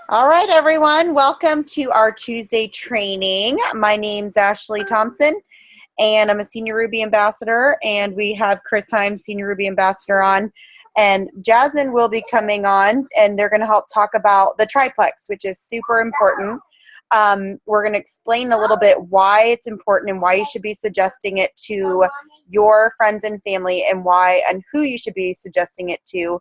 All right, everyone. Welcome to our Tuesday training. My name's Ashley Thompson, and I'm a Senior Ruby Ambassador, and we have Chris Himes, Senior Ruby Ambassador on, and Jasmine will be coming on, and they're going to help talk about the Triplex, which is super important. We're going to explain a little bit why it's important and why you should be suggesting it to your friends and family and why and who you should be suggesting it to.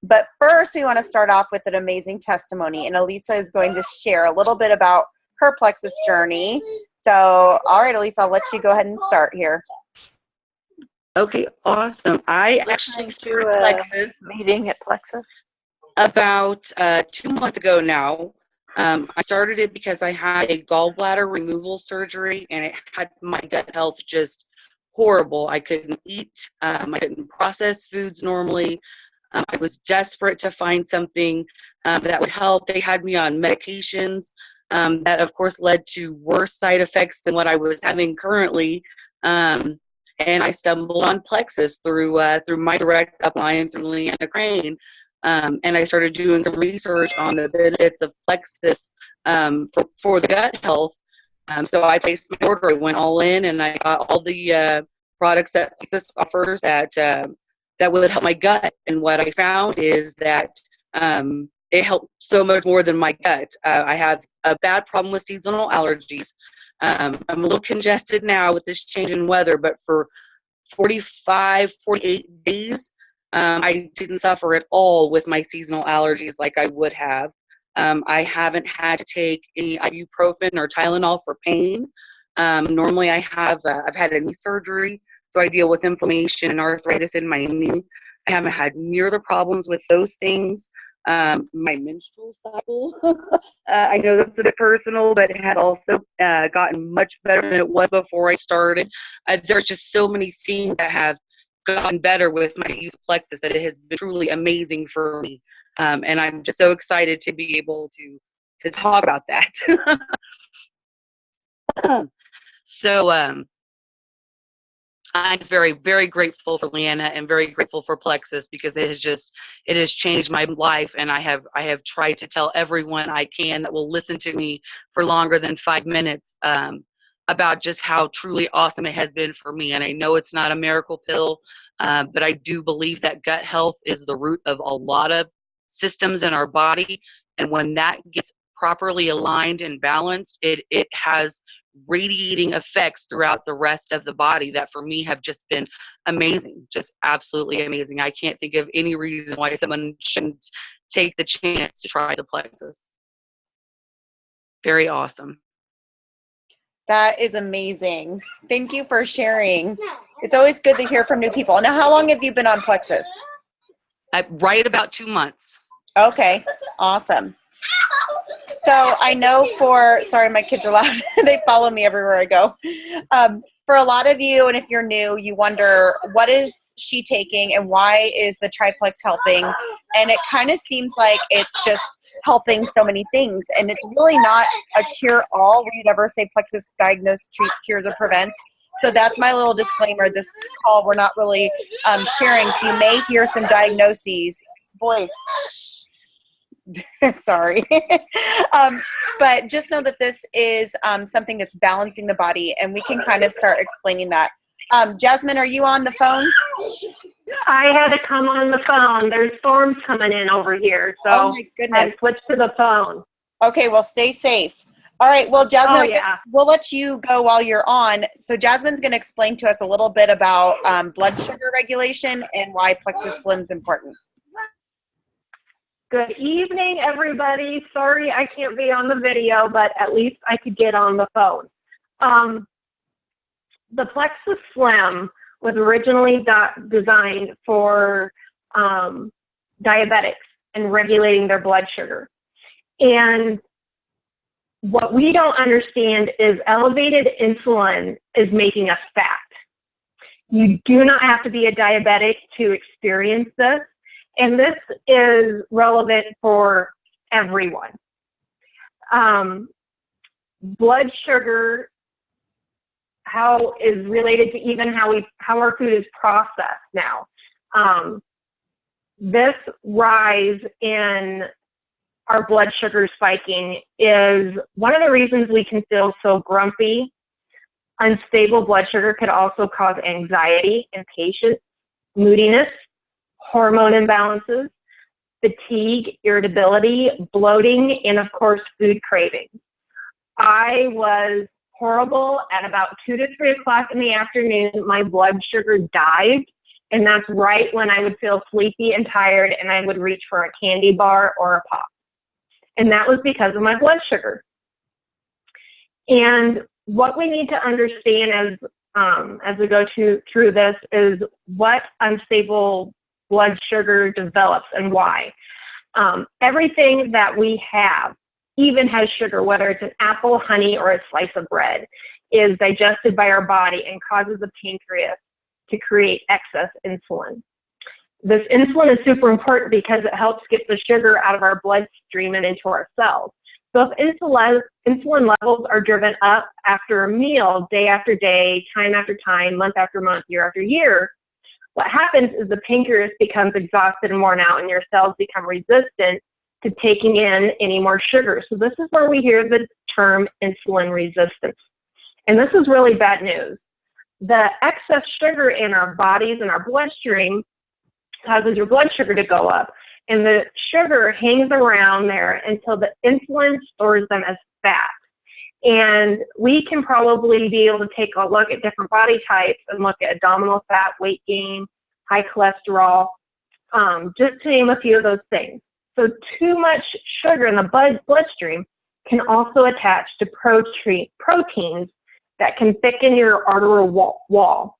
But first, we want to start off with an amazing testimony, and Elisa is going to share a little bit about her Plexus journey. So, all right, Elisa, I'll let you go ahead and start here. Okay, awesome. I actually started Plexus meeting at Plexus about 2 months ago now. I started it because I had a gallbladder removal surgery, and it had my gut health just horrible. I couldn't eat. I couldn't process foods normally. I was desperate to find something that would help. They had me on medications that, of course, led to worse side effects than what I was having currently. And I stumbled on Plexus through my direct upline through Leanna Crane. And I started doing some research on the benefits of Plexus for the gut health. So I placed my order. I went all in, and I got all the products that Plexus offers that would help my gut. And what I found is that it helped so much more than my gut. I had a bad problem with seasonal allergies. I'm a little congested now with this change in weather, but for 45, 48 days, I didn't suffer at all with my seasonal allergies like I would have. I haven't had to take any ibuprofen or Tylenol for pain. Normally I've had a knee surgery, so I deal with inflammation and arthritis in my knee. I haven't had near the problems with those things. My menstrual cycle, I know that's a bit personal, but it had also gotten much better than it was before I started. There's just so many things that have gotten better with my use of Plexus that it has been truly amazing for me. And I'm just so excited to be able to talk about that. So I'm just very, very grateful for Leanna and very grateful for Plexus because it has changed my life, and I have tried to tell everyone I can that will listen to me for longer than 5 minutes about just how truly awesome it has been for me. And I know it's not a miracle pill, but I do believe that gut health is the root of a lot of systems in our body, and when that gets properly aligned and balanced, it has radiating effects throughout the rest of the body that for me have just been amazing, just absolutely amazing. I can't think of any reason why someone shouldn't take the chance to try the Plexus. Very awesome. That is amazing. Thank you for sharing. It's always good to hear from new people. Now, how long have you been on Plexus? Right about 2 months. Okay, awesome. So I know sorry, my kids are loud. They follow me everywhere I go. For a lot of you, and if you're new, you wonder, what is she taking and why is the Triplex helping? And it kind of seems like it's just helping so many things. And it's really not a cure-all. We'd ever say Plexus diagnoses, treats, cures, or prevents. So that's my little disclaimer. This call, we're not really sharing. So you may hear some diagnoses. Boys. Sorry. But just know that this is something that's balancing the body, and we can kind of start explaining that. Jasmine, are you on the phone? I had to come on the phone. There's storms coming in over here, so oh my goodness. I switched to the phone. Okay, well, stay safe. All right, well, Jasmine, we'll let you go while you're on. So Jasmine's going to explain to us a little bit about blood sugar regulation and why Plexus Slim is important. Good evening, everybody. Sorry I can't be on the video, but at least I could get on the phone. The Plexus Slim was originally designed for diabetics and regulating their blood sugar. And what we don't understand is elevated insulin is making us fat. You do not have to be a diabetic to experience this. And this is relevant for everyone. Blood sugar, how is related to even how our food is processed now. This rise in our blood sugar spiking is one of the reasons we can feel so grumpy. Unstable blood sugar could also cause anxiety, impatience, moodiness, hormone imbalances, fatigue, irritability, bloating, and of course, food cravings. I was horrible at about 2 to 3 o'clock in the afternoon. My blood sugar dived, and that's right when I would feel sleepy and tired, and I would reach for a candy bar or a pop. And that was because of my blood sugar. And what we need to understand as we go through this is what unstable blood sugar develops and why. Everything that we have, even has sugar, whether it's an apple, honey, or a slice of bread, is digested by our body and causes the pancreas to create excess insulin. This insulin is super important because it helps get the sugar out of our bloodstream and into our cells. So if insulin levels are driven up after a meal, day after day, time after time, month after month, year after year, what happens is the pancreas becomes exhausted and worn out, and your cells become resistant to taking in any more sugar. So this is where we hear the term insulin resistance. And this is really bad news. The excess sugar in our bodies and our bloodstream causes your blood sugar to go up. And the sugar hangs around there until the insulin stores them as fat. And we can probably be able to take a look at different body types and look at abdominal fat, weight gain, high cholesterol, just to name a few of those things. So too much sugar in the bloodstream can also attach to proteins that can thicken your arterial wall.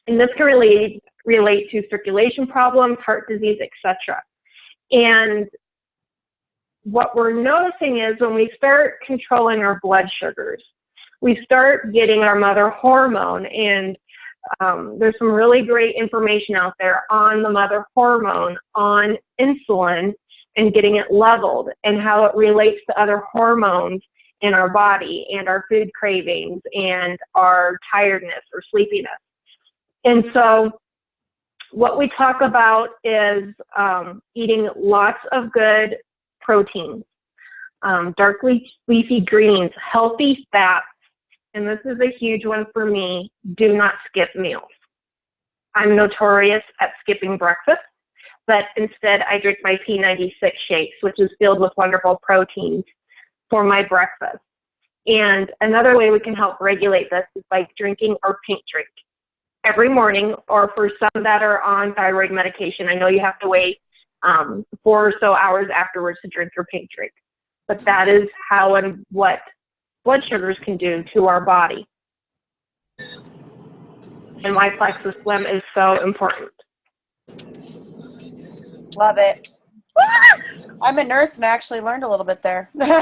And this can really relate to circulation problems, heart disease, etc. And what we're noticing is when we start controlling our blood sugars, we start getting our mother hormone. And there's some really great information out there on the mother hormone, on insulin, and getting it leveled, and how it relates to other hormones in our body and our food cravings and our tiredness or sleepiness. And so what we talk about is eating lots of good proteins, dark leafy greens, healthy fats, and this is a huge one for me: do not skip meals. I'm notorious at skipping breakfast, but instead I drink my P96 shakes, which is filled with wonderful proteins, for my breakfast. And another way we can help regulate this is by drinking our pink drink every morning, or for some that are on thyroid medication, I know you have to wait 4 or so hours afterwards to drink your pink drink. But that is how and what blood sugars can do to our body. And why Plexus Slim is so important. Love it. I'm a nurse and I actually learned a little bit there. But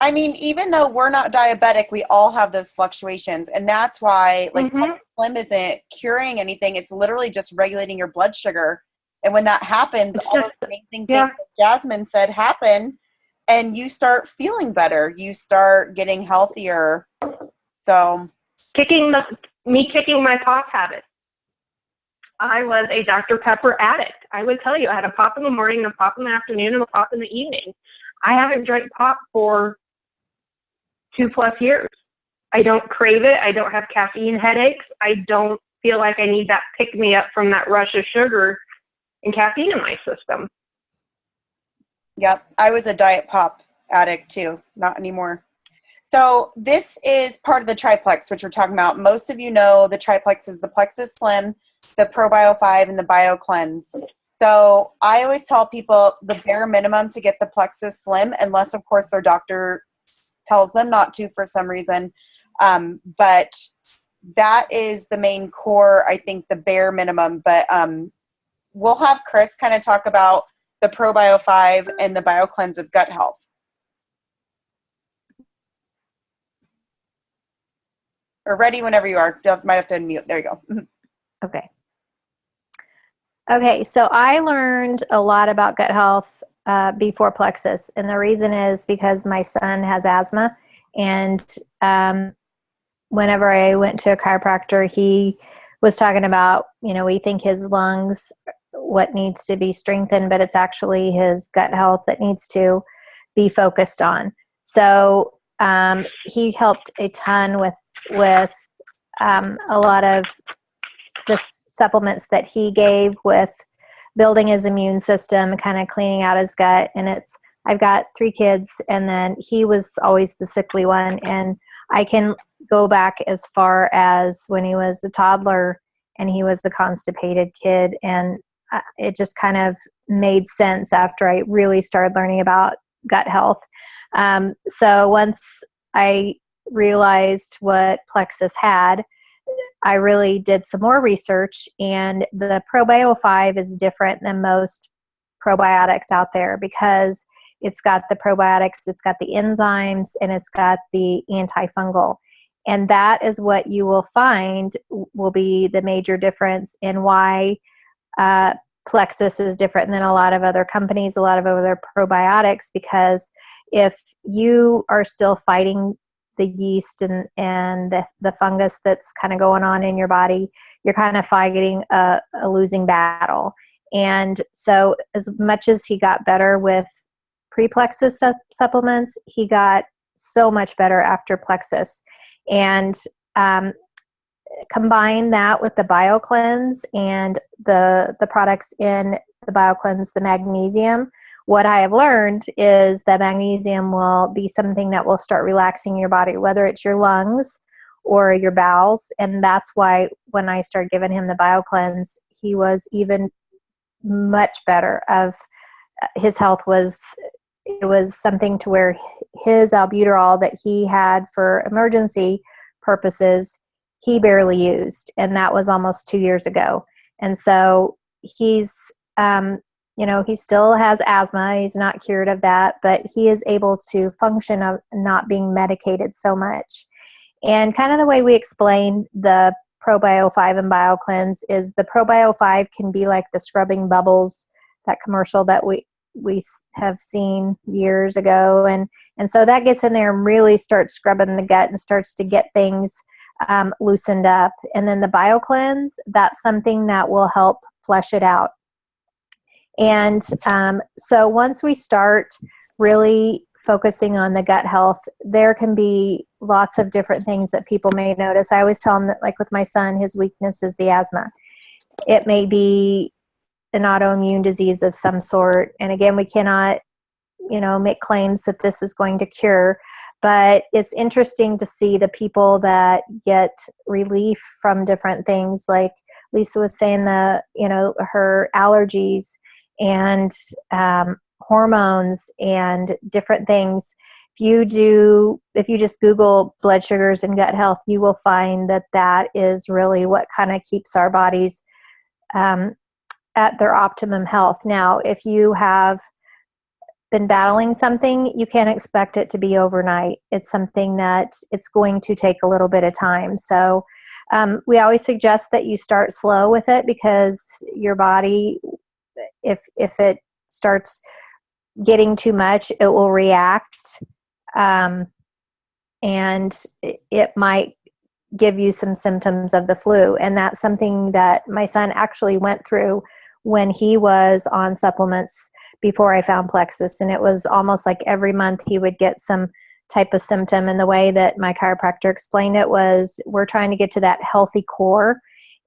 I mean, even though we're not diabetic, we all have those fluctuations. And that's why, like, Plexus Slim isn't curing anything. It's literally just regulating your blood sugar. And when that happens, all those amazing things that Jasmine said happen, and you start feeling better. You start getting healthier. So kicking my pop habit. I was a Dr. Pepper addict. I would tell you, I had a pop in the morning, a pop in the afternoon, and a pop in the evening. I haven't drank pop for 2+ years. I don't crave it. I don't have caffeine headaches. I don't feel like I need that pick-me-up from that rush of sugar and caffeine in my system. Yep. I was a diet pop addict too. Not anymore. So this is part of the Triplex, which we're talking about. Most of you know the Triplex is the Plexus Slim, the ProBio 5, and the Bio Cleanse. So I always tell people the bare minimum to get the Plexus Slim, unless of course their doctor tells them not to for some reason. But that is the main core, I think, the bare minimum. But we'll have Chris kind of talk about the ProBio 5 and the Bio Cleanse with gut health. Or ready whenever you are. You might have to unmute. There you go. Okay. Okay, so I learned a lot about gut health before Plexus, and the reason is because my son has asthma, and whenever I went to a chiropractor, he was talking about, we think his lungs what needs to be strengthened, but it's actually his gut health that needs to be focused on. So he helped a ton with a lot of the supplements that he gave with building his immune system, kind of cleaning out his gut. And I've got 3 kids, and then he was always the sickly one. And I can go back as far as when he was a toddler and he was the constipated kid. And it just kind of made sense after I really started learning about gut health. So once I realized what Plexus had, I really did some more research, and the Probio5 is different than most probiotics out there because it's got the probiotics, it's got the enzymes, and it's got the antifungal. And that is what you will find will be the major difference in why Plexus is different than a lot of other companies, a lot of other probiotics, because if you are still fighting the yeast and the fungus that's kind of going on in your body, you're kind of fighting a losing battle. And so as much as he got better with pre-Plexus supplements, he got so much better after Plexus. And combine that with the BioCleanse and the products in the BioCleanse, the magnesium. What I have learned is that magnesium will be something that will start relaxing your body, whether it's your lungs or your bowels. And that's why when I started giving him the BioCleanse, he was even much better. His health was something to where his albuterol that he had for emergency purposes, he barely used. And that was almost 2 years ago. And so he's, he still has asthma. He's not cured of that, but he is able to function of not being medicated so much. And kind of the way we explain the Probio5 and BioCleanse is the Probio5 can be like the scrubbing bubbles, that commercial that we have seen years ago. And so that gets in there and really starts scrubbing the gut and starts to get things loosened up. And then the BioCleanse, that's something that will help flush it out. And so once we start really focusing on the gut health, there can be lots of different things that people may notice. I always tell them that, like with my son, his weakness is the asthma. It may be an autoimmune disease of some sort. And again, we cannot, make claims that this is going to cure. But it's interesting to see the people that get relief from different things. Like Lisa was saying, her allergies and hormones and different things. If you just Google blood sugars and gut health, you will find that is really what kind of keeps our bodies at their optimum health. Now, if you have been battling something, you can't expect it to be overnight. It's something that it's going to take a little bit of time. So we always suggest that you start slow with it, because your body, if it starts getting too much, it will react, and it might give you some symptoms of the flu. And that's something that my son actually went through when he was on supplements before I found Plexus. And it was almost like every month he would get some type of symptom. And the way that my chiropractor explained it was, we're trying to get to that healthy core,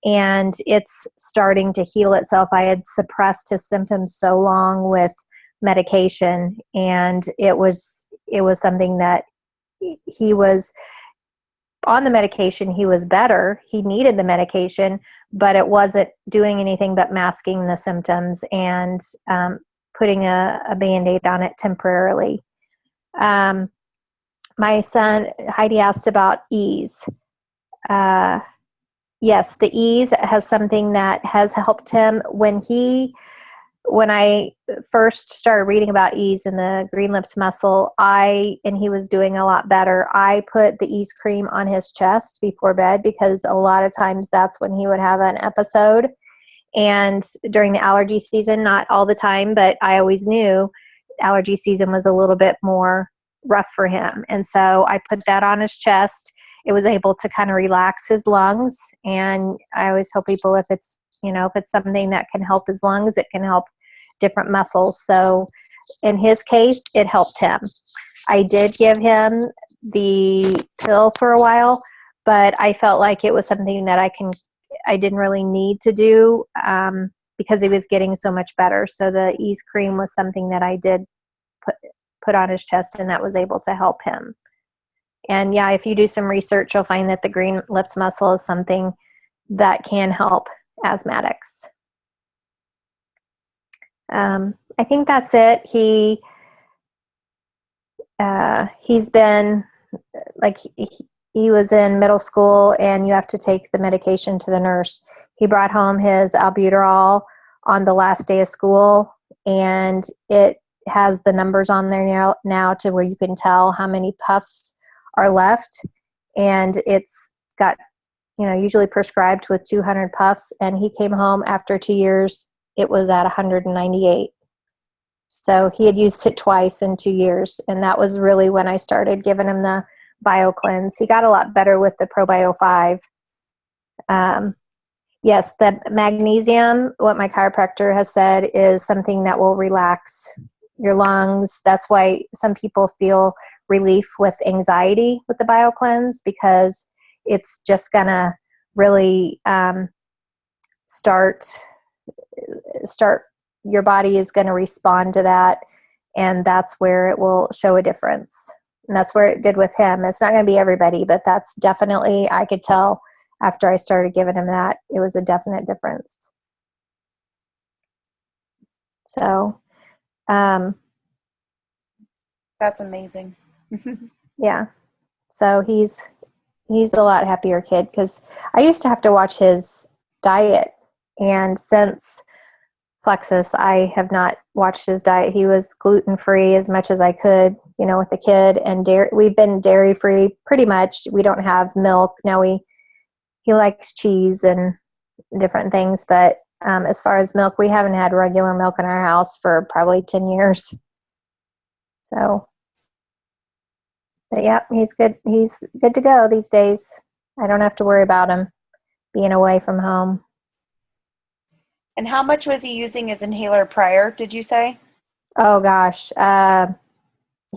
and it's starting to heal itself. I had suppressed his symptoms so long with medication, and it was something that he was on the medication. He was better. He needed the medication, but it wasn't doing anything but masking the symptoms and putting a Band-Aid on it temporarily. My son, Heidi, asked about ease. Yes, the ease has something that has helped him. When I first started reading about ease and the green lips muscle, and he was doing a lot better, I put the ease cream on his chest before bed, because a lot of times that's when he would have an episode. And during the allergy season, not all the time, but I always knew allergy season was a little bit more rough for him. And so I put that on his chest. It was able to kind of relax his lungs. And I always tell people, if it's if it's something that can help his lungs, it can help different muscles. So in his case, it helped him. I did give him the pill for a while, but I felt like it was something that I didn't really need to do because he was getting so much better. So the ease cream was something that I did put on his chest, and that was able to help him. And yeah, if you do some research, you'll find that the green lips muscle is something that can help asthmatics. I think that's it. He's been like he was in middle school, and you have to take the medication to the nurse. He brought home his albuterol on the last day of school, and it has the numbers on there now to where you can tell how many puffs are left, and it's got usually prescribed with 200 puffs, and he came home after 2 years, it was at 198. So he had used it twice in 2 years, and that was really when I started giving him the BioCleanse. He got a lot better with the ProBio 5. Yes, the magnesium, what my chiropractor has said, is something that will relax your lungs. That's why some people feel relief with anxiety with the BioCleanse, because it's just going to really start your body is going to respond to that, and that's where it will show a difference. And that's where it did with him. It's not going to be everybody, but that's definitely, I could tell after I started giving him that, it was a definite difference. So, That's amazing. yeah. So he's a lot happier kid, because I used to have to watch his diet, and since Plexus, I have not watched his diet. He was gluten-free as much as I could, with the kid, and we've been dairy-free pretty much. We don't have milk. Now he likes cheese and different things, but as far as milk, we haven't had regular milk in our house for probably 10 years. So, but yeah, he's good. He's good to go these days. I don't have to worry about him being away from home. And how much was he using his inhaler prior, did you say? Oh gosh.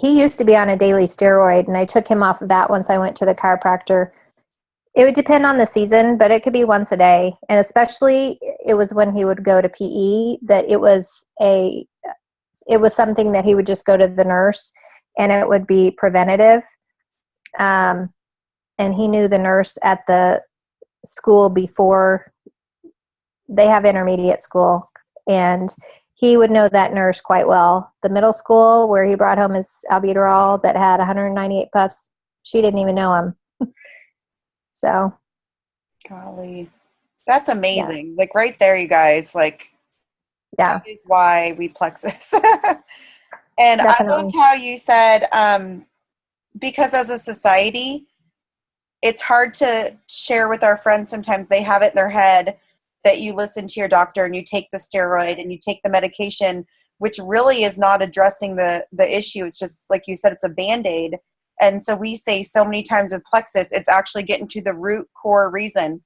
He used to be on a daily steroid, and I took him off of that once I went to the chiropractor. It would depend on the season, but it could be once a day. And especially it was when he would go to PE that it was something that he would just go to the nurse, and it would be preventative. And he knew the nurse at the school before. They have intermediate school, and he would know that nurse quite well. The middle school where he brought home his albuterol that had 198 puffs, she didn't even know him. So, Golly, that's amazing. Yeah. Like right there, you guys, like, yeah, that is why we Plexus. And definitely. I loved how you said, because as a society, it's hard to share with our friends. Sometimes they have it in their head that you listen to your doctor and you take the steroid and you take the medication, which really is not addressing the issue. It's just, like you said, it's a Band-Aid. And so we say so many times with Plexus, it's actually getting to the root core reason.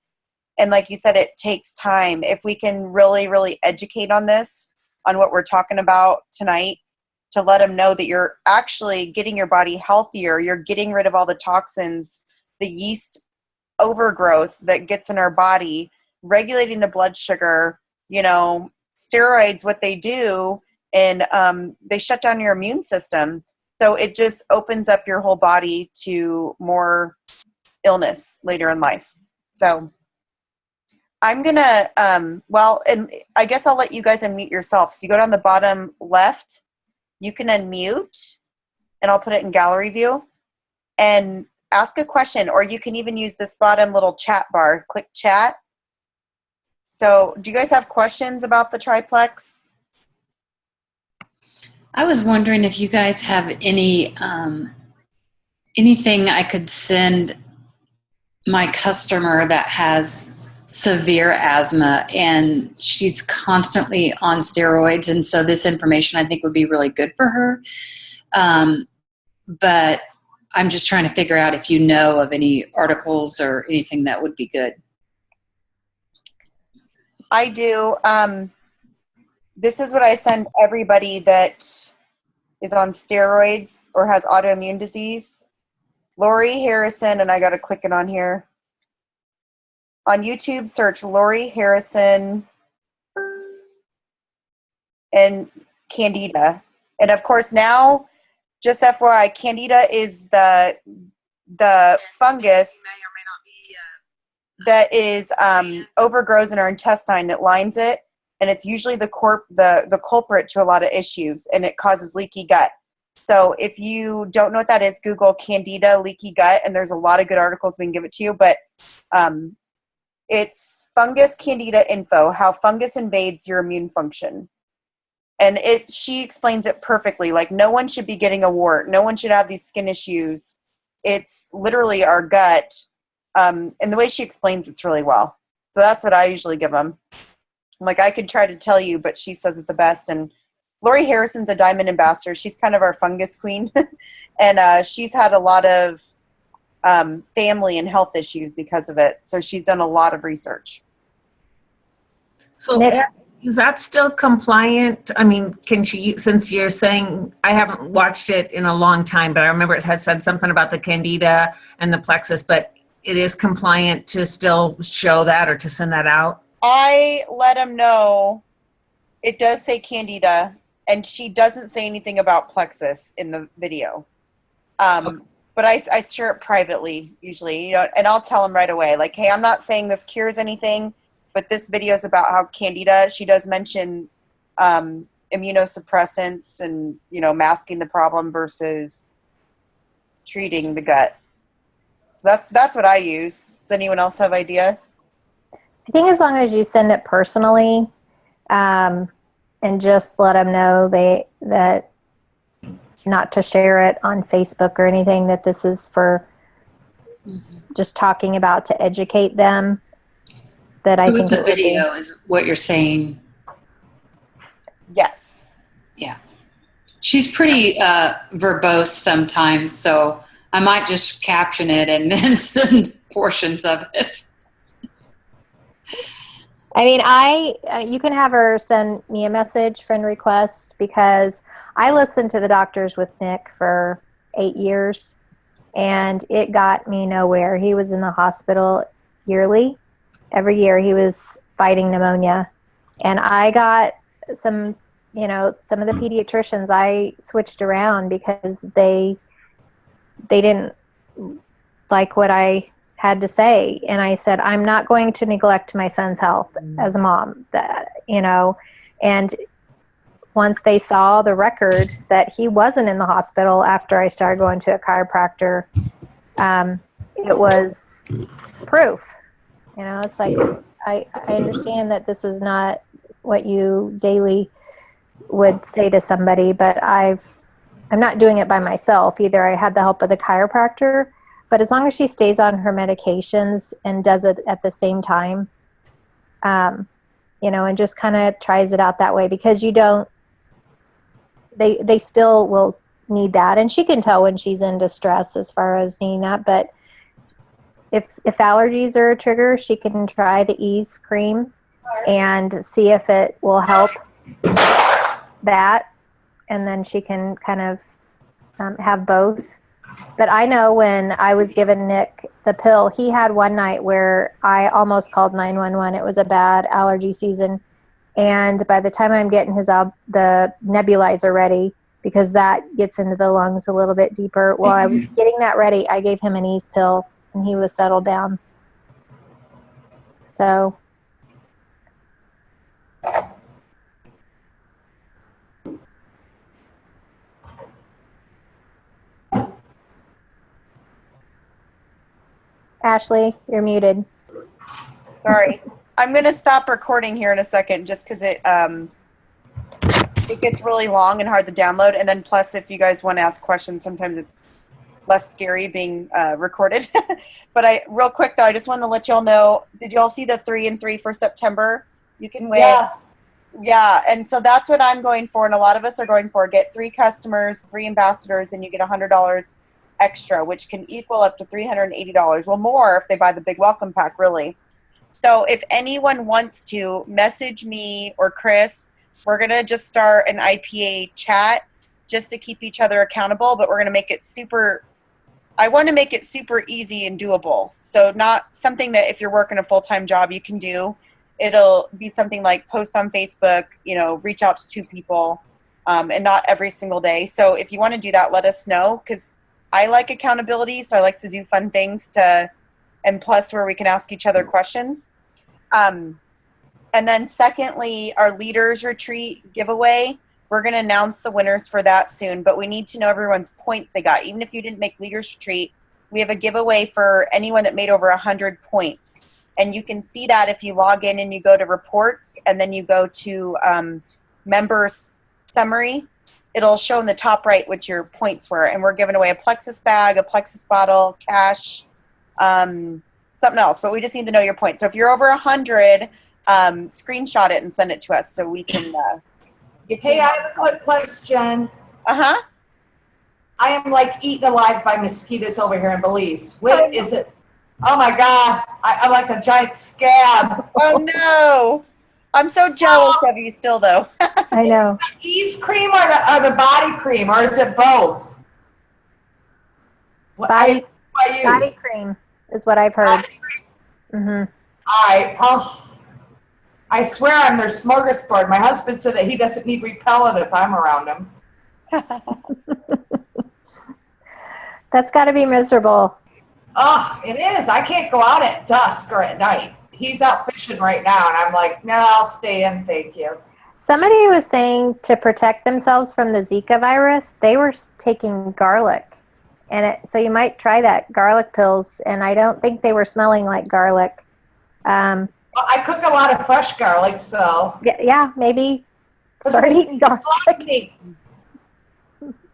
And like you said, it takes time. If we can really, really educate on this, on what we're talking about tonight, to let them know that you're actually getting your body healthier, you're getting rid of all the toxins, the yeast overgrowth that gets in our body, regulating the blood sugar, steroids, what they do, and they shut down your immune system. So it just opens up your whole body to more illness later in life. So I'm going to, and I guess I'll let you guys unmute yourself. If you go down the bottom left, you can unmute, and I'll put it in gallery view, and ask a question, or you can even use this bottom little chat bar. Click chat. So do you guys have questions about the Triplex? I was wondering if you guys have any anything I could send my customer that has severe asthma, and she's constantly on steroids, and so this information I think would be really good for her. But I'm just trying to figure out if you know of any articles or anything that would be good. I do. This is what I send everybody that is on steroids or has autoimmune disease. Lori Harrison, and I got to click it on here. On YouTube, search Lori Harrison and Candida. And of course now, just FYI, Candida is the fungus that is overgrows in our intestine. It lines it, and it's usually the culprit to a lot of issues, and it causes leaky gut. So if you don't know what that is, Google Candida leaky gut, and there's a lot of good articles we can give it to you. But it's fungus Candida info, how fungus invades your immune function. And she explains it perfectly. Like, no one should be getting a wart. No one should have these skin issues. It's literally our gut. And the way she explains it's really well. So that's what I usually give them. Like, I could try to tell you, but she says it the best. And Lori Harrison's a Diamond Ambassador. She's kind of our fungus queen. And she's had a lot of family and health issues because of it. So she's done a lot of research. So is that still compliant? I mean, can she, since you're saying, I haven't watched it in a long time, but I remember it had said something about the Candida and the Plexus, but it is compliant to still show that or to send that out? I let them know it does say Candida, and she doesn't say anything about Plexus in the video. Okay. But I share it privately usually, and I'll tell them right away, like, hey, I'm not saying this cures anything, but this video is about how Candida, she does mention immunosuppressants and, masking the problem versus treating the gut. So that's what I use. Does anyone else have idea? I think as long as you send it personally, and just let them know that not to share it on Facebook or anything, that this is for just talking about to educate them. That so I think it's a video is what you're saying. Yes. Yeah. She's pretty verbose sometimes, so I might just caption it and then send portions of it. I mean, you can have her send me a message, friend request, because I listened to the Doctors with Nick for 8 years, and it got me nowhere. He was in the hospital yearly. Every year he was fighting pneumonia. And I got some of the pediatricians I switched around because they didn't like what I had to say. And I said, I'm not going to neglect my son's health as a mom, and once they saw the records that he wasn't in the hospital after I started going to a chiropractor, it was proof. It's like, I understand that this is not what you daily would say to somebody, but I'm not doing it by myself either. I had the help of the chiropractor, but as long as she stays on her medications and does it at the same time, and just kind of tries it out that way, because they still will need that. And she can tell when she's in distress as far as needing that, but if allergies are a trigger, she can try the Ease cream and see if it will help that, and then she can kind of have both. But I know when I was giving Nick the pill, he had one night where I almost called 911. It was a bad allergy season, and by the time I'm getting the nebulizer ready, because that gets into the lungs a little bit deeper, while I was getting that ready, I gave him an Ease pill, and he was settled down. So Ashley, you're muted. Sorry. I'm going to stop recording here in a second just because it gets really long and hard to download. And then plus, if you guys want to ask questions, sometimes it's less scary being recorded. But real quick though, I just wanted to let y'all know, did y'all see the 3 and 3 for September? You can win. Yes. Yeah, and so that's what I'm going for, and a lot of us are going for. Get 3 customers, 3 ambassadors, and you get $100 extra, which can equal up to $380. Well, more if they buy the big welcome pack, really. So if anyone wants to message me or Chris, we're going to just start an IPA chat just to keep each other accountable, but we're going to make it I want to make it super easy and doable. So not something that if you're working a full-time job you can do. It'll be something like post on Facebook, reach out to 2 people, and not every single day. So if you want to do that, let us know, because I like accountability. So I like to do fun things and plus where we can ask each other questions. And then secondly, our leaders retreat giveaway, we're going to announce the winners for that soon, but we need to know everyone's points they got. Even if you didn't make leaders retreat, we have a giveaway for anyone that made over 100 points. And you can see that if you log in and you go to reports and then you go to members summary, it'll show in the top right what your points were. And we're giving away a Plexus bag, a Plexus bottle, cash, something else. But we just need to know your points. So if you're over 100, screenshot it and send it to us so we can get you. Hey, I have a quick question. Uh-huh. I am like eaten alive by mosquitoes over here in Belize. What is it? Oh my God, I'm like a giant scab. Oh no. I'm so jealous of you still though. I know. Ease cream or the body cream, or is it both? What Body I use? Body cream is what I've heard. Mm-hmm. All right. I swear I'm their smorgasbord. My husband said that he doesn't need repellent if I'm around him. That's got to be miserable. Oh, it is. I can't go out at dusk or at night. He's out fishing right now, and I'm like, no, I'll stay in, thank you. Somebody was saying to protect themselves from the Zika virus, they were taking garlic. So you might try that, garlic pills, and I don't think they were smelling like garlic. Well, I cook a lot of fresh garlic, so. Yeah, maybe start eating garlic.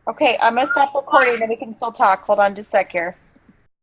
Okay, I'm going to stop recording and we can still talk. Hold on just a sec here.